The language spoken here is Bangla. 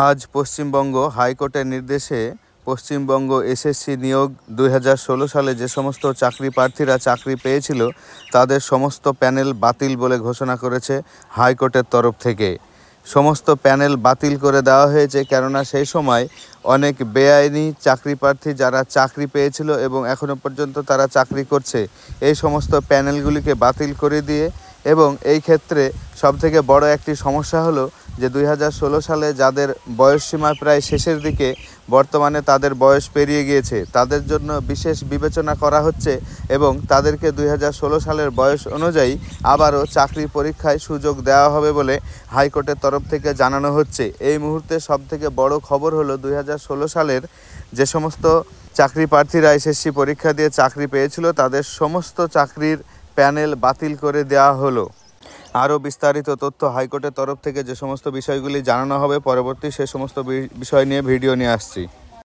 আজ পশ্চিমবঙ্গ হাইকোর্টের নির্দেশে পশ্চিমবঙ্গ এসএসসি নিয়োগ 2016 সালে যে সমস্ত চাকরি প্রার্থীরা চাকরি পেয়েছিল তাদের সমস্ত প্যানেল বাতিল বলে ঘোষণা করেছে হাইকোর্টের তরফ থেকে। সমস্ত প্যানেল বাতিল করে দেওয়া হয়েছে, কেননা সেই সময় অনেক বেআইনি চাকরি প্রার্থী যারা চাকরি পেয়েছিল এবং এখনও পর্যন্ত তারা চাকরি করছে, এই সমস্ত প্যানেলগুলিকে বাতিল করে দিয়ে, এবং এই ক্ষেত্রে সবথেকে বড় একটি সমস্যা হলো যে 2016 সালে যাদের বয়সসীমা প্রায় শেষের দিকে, বর্তমানে তাদের বয়স পেরিয়ে গিয়েছে, তাদের জন্য বিশেষ বিবেচনা করা হচ্ছে এবং তাদেরকে 2016 সালের বয়স অনুযায়ী আবারও চাকরি পরীক্ষায় সুযোগ দেওয়া হবে বলে হাইকোর্টের তরফ থেকে জানানো হচ্ছে। এই মুহূর্তে সবথেকে বড় খবর হলো 2016 সালের যে সমস্ত চাকরি প্রার্থীরা এসএসসি পরীক্ষা দিয়ে চাকরি পেয়েছিল তাদের সমস্ত চাকরির প্যানেল বাতিল করে দেওয়া হলো। আরও বিস্তারিত তথ্য হাইকোর্টের তরফ থেকে যে সমস্ত বিষয়গুলি জানানো হবে পরবর্তী সে সমস্ত বিষয় নিয়ে ভিডিও নিয়ে আসছি।